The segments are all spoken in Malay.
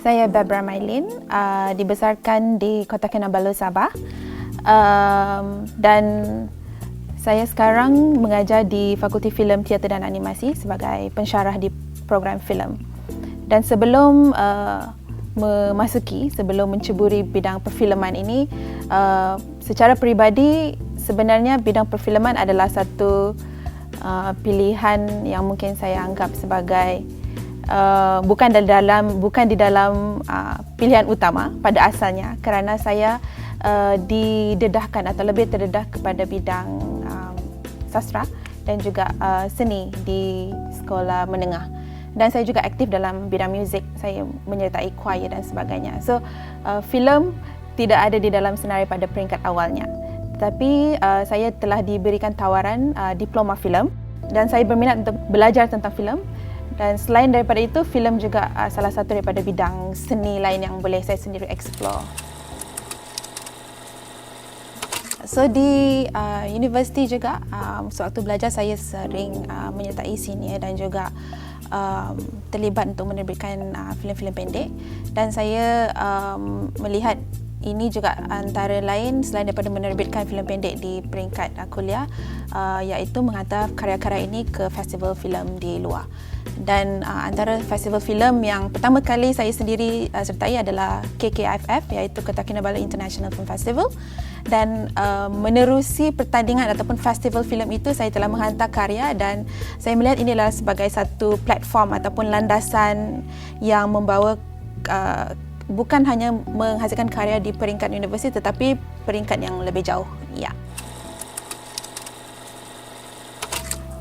Saya Barbara Mailin, dibesarkan di Kota Kinabalu, Sabah. Dan saya sekarang mengajar di Fakulti Filem, Teater dan Animasi sebagai pensyarah di program filem. Dan sebelum sebelum menceburi bidang perfilman ini, secara peribadi sebenarnya bidang perfilman adalah satu pilihan yang mungkin saya anggap sebagai bukan di dalam pilihan utama pada asalnya, kerana saya didedahkan atau lebih terdedah kepada bidang sastra dan juga seni di sekolah menengah. Dan saya juga aktif dalam bidang muzik, saya menyertai choir dan sebagainya. So filem tidak ada di dalam senarai pada peringkat awalnya, tetapi saya telah diberikan tawaran diploma filem dan saya berminat untuk belajar tentang filem. Dan selain daripada itu, filem juga salah satu daripada bidang seni lain yang boleh saya sendiri explore. So di universiti juga, sewaktu belajar saya sering menyertai senior dan juga terlibat untuk menerbitkan filem-filem pendek. Dan saya melihat ini juga antara lain selain daripada menerbitkan filem pendek di peringkat kuliah, iaitu menghantar karya-karya ini ke festival filem di luar. Dan antara festival filem yang pertama kali saya sendiri sertai adalah KKIFF, iaitu Kota Kinabalu International Film Festival. Dan menerusi pertandingan ataupun festival filem itu, saya telah menghantar karya dan saya melihat ini adalah sebagai satu platform ataupun landasan yang membawa bukan hanya menghasilkan karya di peringkat universiti tetapi peringkat yang lebih jauh.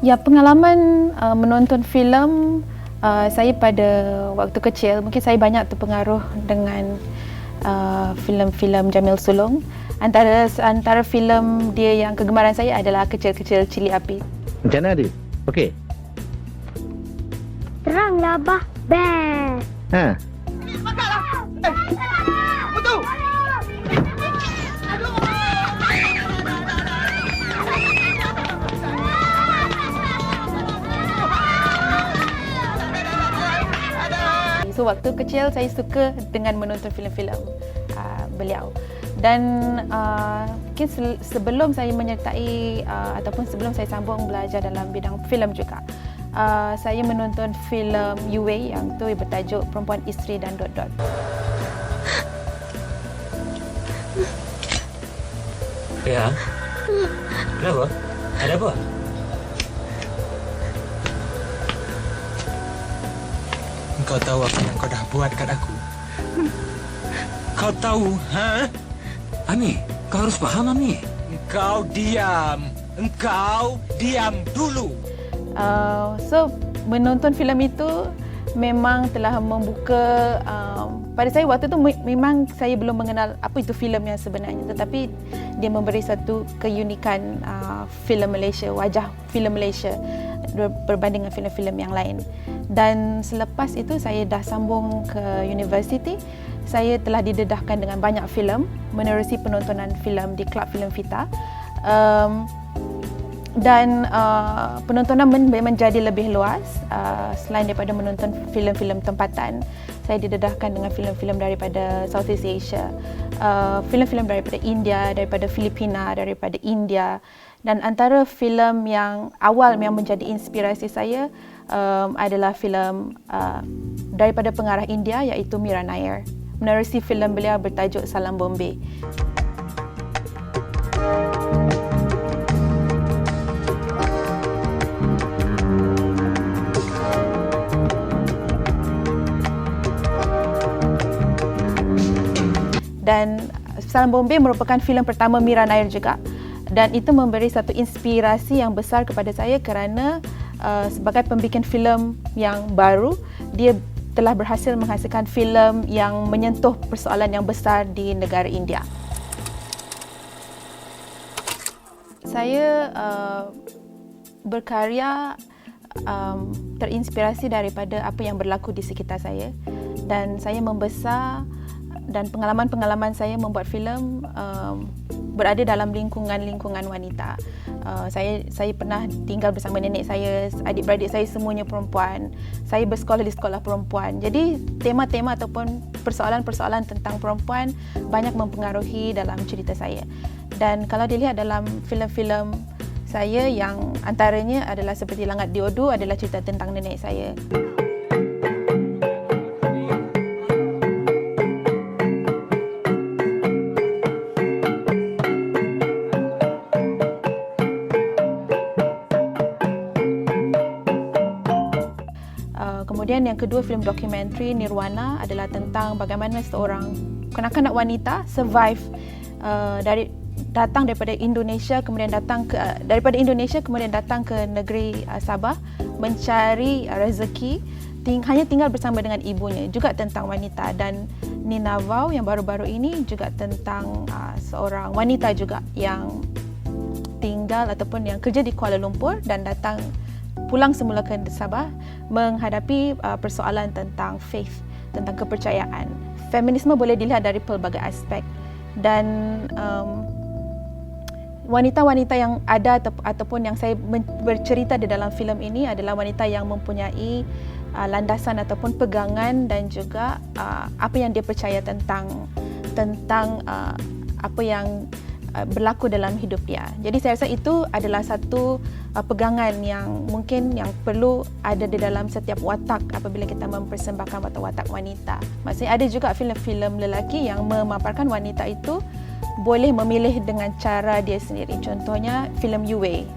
Ya, pengalaman menonton filem saya pada waktu kecil, mungkin saya banyak terpengaruh dengan filem-filem Jamil Sulong. Antara filem dia yang kegemaran saya adalah Kecil-Kecil Cili Api. Macam mana dia? Okey. Teranglah, Abah. Best. Ha. So waktu kecil saya suka dengan menonton filem-filem beliau. Dan mungkin sebelum saya menyertai ataupun sebelum saya sambung belajar dalam bidang filem juga, saya menonton filem Yue yang tu bertajuk Perempuan Isteri dan Dot Dot. Ya. Kenapa? Ada apa? Engkau tahu apa yang kau dah buat kat aku? Kau tahu, ha? Ami, kau harus faham, Ami. Engkau diam. Engkau diam dulu. So, menonton filem itu memang telah membuka, pada saya waktu itu memang saya belum mengenal apa itu filem yang sebenarnya, tetapi dia memberi satu keunikan filem Malaysia, wajah filem Malaysia berbanding dengan filem-filem yang lain. Dan selepas itu saya dah sambung ke universiti. Saya telah didedahkan dengan banyak filem, menerusi penontonan filem di Kelab Filem Vita. Dan penontonan menjadi lebih luas. Selain daripada menonton filem-filem tempatan, saya didedahkan dengan filem-filem daripada Southeast Asia, filem-filem daripada India, daripada Filipina, daripada India. Dan antara filem yang awal yang menjadi inspirasi saya adalah filem daripada pengarah India, iaitu Mira Nair. Menerusi filem beliau bertajuk Salam Bombay. Dan Salam Bombay merupakan filem pertama Mira Nair juga, dan itu memberi satu inspirasi yang besar kepada saya kerana sebagai pembikin filem yang baru, dia telah berhasil menghasilkan filem yang menyentuh persoalan yang besar di negara India. Saya berkarya terinspirasi daripada apa yang berlaku di sekitar saya, dan saya membesar dan pengalaman-pengalaman saya membuat filem berada dalam lingkungan wanita. Saya pernah tinggal bersama nenek saya, adik-beradik saya semuanya perempuan. Saya bersekolah di sekolah perempuan. Jadi tema-tema ataupun persoalan-persoalan tentang perempuan banyak mempengaruhi dalam cerita saya. Dan kalau dilihat dalam filem-filem saya, yang antaranya adalah seperti Langat Diodu adalah cerita tentang nenek saya. Kemudian yang kedua, filem dokumentari Nirwana adalah tentang bagaimana seorang kanak-kanak wanita survive datang daripada Indonesia, kemudian datang ke negeri Sabah mencari rezeki, hanya tinggal bersama dengan ibunya, juga tentang wanita. Dan Nina Vau yang baru-baru ini juga tentang seorang wanita juga yang tinggal ataupun yang kerja di Kuala Lumpur dan pulang semula ke Sabah menghadapi persoalan tentang faith, tentang kepercayaan. Feminisme boleh dilihat dari pelbagai aspek, dan wanita-wanita yang ada ataupun yang saya bercerita di dalam filem ini adalah wanita yang mempunyai landasan ataupun pegangan dan juga apa yang dia percaya tentang apa yang berlaku dalam hidup dia. Jadi saya rasa itu adalah satu pegangan yang mungkin yang perlu ada di dalam setiap watak apabila kita mempersembahkan watak wanita. Maksudnya ada juga filem-filem lelaki yang memaparkan wanita itu boleh memilih dengan cara dia sendiri. Contohnya filem Yue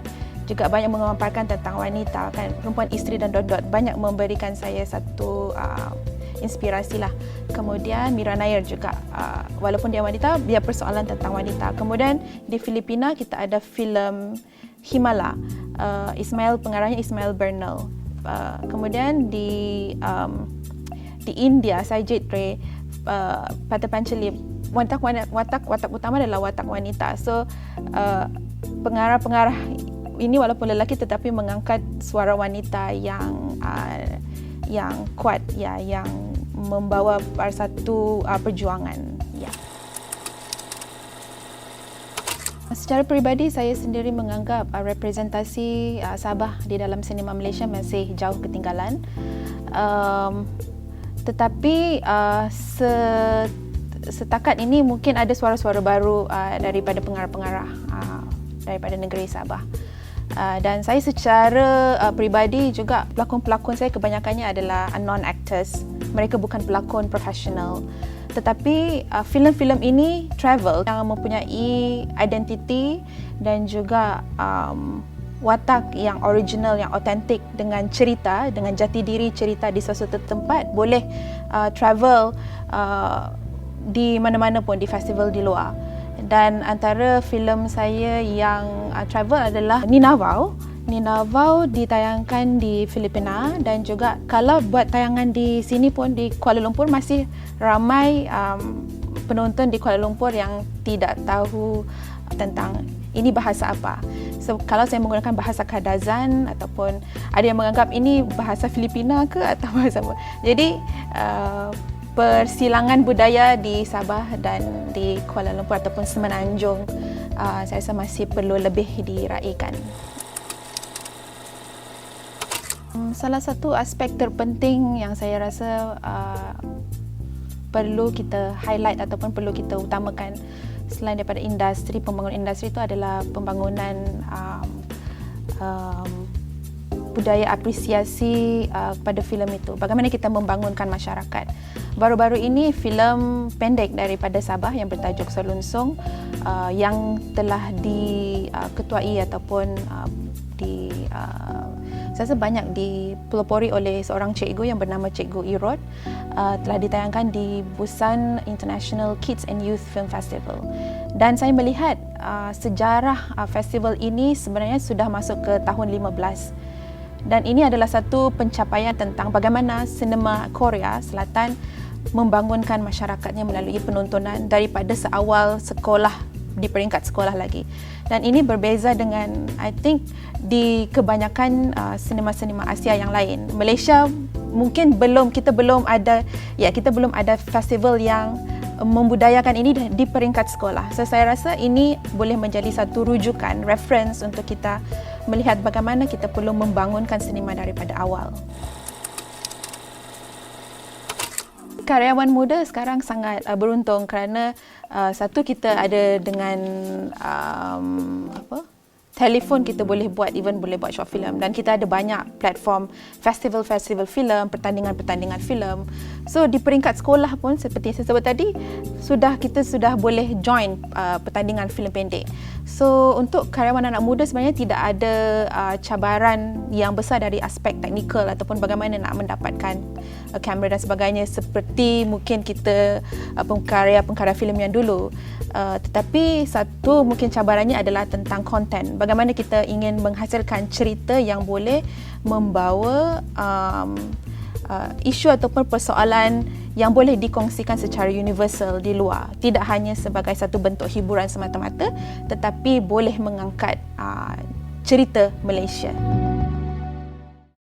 juga banyak memaparkan tentang wanita, kan, perempuan, isteri dan dot-dot, banyak memberikan saya satu inspirasi lah. Kemudian Mira Nair juga, walaupun dia wanita, dia persoalan tentang wanita. Kemudian di Filipina kita ada filem Himala, pengarahnya Ismail Bernal. Kemudian di India, Sajid Ray, Pata Panchalip, watak utama adalah watak wanita. So pengarah-pengarah ini walaupun lelaki tetapi mengangkat suara wanita yang kuat, ya, yang membawa satu perjuangan. Ya. Secara peribadi saya sendiri menganggap representasi Sabah di dalam sinema Malaysia masih jauh ketinggalan. Tetapi setakat ini mungkin ada suara-suara baru daripada pengarah-pengarah daripada negeri Sabah. Dan saya secara peribadi juga, pelakon-pelakon saya kebanyakannya adalah non-actors. Mereka bukan pelakon profesional. Tetapi filem-filem ini travel, yang mempunyai identiti dan juga watak yang original, yang autentik, dengan cerita, dengan jati diri cerita di sesuatu tempat, boleh travel di mana-mana pun, di festival di luar. Dan antara filem saya yang travel adalah Nina Vau. Nina Vau ditayangkan di Filipina, dan juga kalau buat tayangan di sini pun di Kuala Lumpur, masih ramai penonton di Kuala Lumpur yang tidak tahu tentang ini bahasa apa. So kalau saya menggunakan bahasa Kadazan, ataupun ada yang menganggap ini bahasa Filipina ke atau bahasa apa. Jadi persilangan budaya di Sabah dan di Kuala Lumpur ataupun Semenanjung saya rasa masih perlu lebih diraikan. Salah satu aspek terpenting yang saya rasa perlu kita highlight ataupun perlu kita utamakan selain daripada pembangunan industri itu adalah pembangunan budaya apresiasi kepada filem itu. Bagaimana kita membangunkan masyarakat. Baru-baru ini filem pendek daripada Sabah yang bertajuk Selunsung yang telah diketuai ataupun saya rasa banyak dipelopori oleh seorang cikgu yang bernama Cikgu Irod, telah ditayangkan di Busan International Kids and Youth Film Festival. Dan saya melihat sejarah festival ini sebenarnya sudah masuk ke tahun 15. Dan ini adalah satu pencapaian tentang bagaimana sinema Korea Selatan membangunkan masyarakatnya melalui penontonan daripada seawal sekolah, di peringkat sekolah lagi. Dan ini berbeza dengan, I think, di kebanyakan sinema-sinema Asia yang lain. Malaysia mungkin kita belum ada festival yang membudayakan ini di peringkat sekolah. So, saya rasa ini boleh menjadi satu rujukan, reference untuk kita melihat bagaimana kita perlu membangunkan seniman daripada awal. Karyawan muda sekarang sangat beruntung kerana satu, kita ada dengan telefon kita boleh buat, even boleh buat short film, dan kita ada banyak platform festival-festival filem, pertandingan-pertandingan filem. So di peringkat sekolah pun seperti saya sebut tadi, kita sudah boleh join pertandingan filem pendek. So untuk karyawan anak muda sebenarnya tidak ada cabaran yang besar dari aspek teknikal ataupun bagaimana nak mendapatkan kamera dan sebagainya seperti mungkin kita pengkarya filem yang dulu. Tetapi satu mungkin cabarannya adalah tentang konten. Bagaimana kita ingin menghasilkan cerita yang boleh membawa isu ataupun persoalan yang boleh dikongsikan secara universal di luar. Tidak hanya sebagai satu bentuk hiburan semata-mata, tetapi boleh mengangkat cerita Malaysia.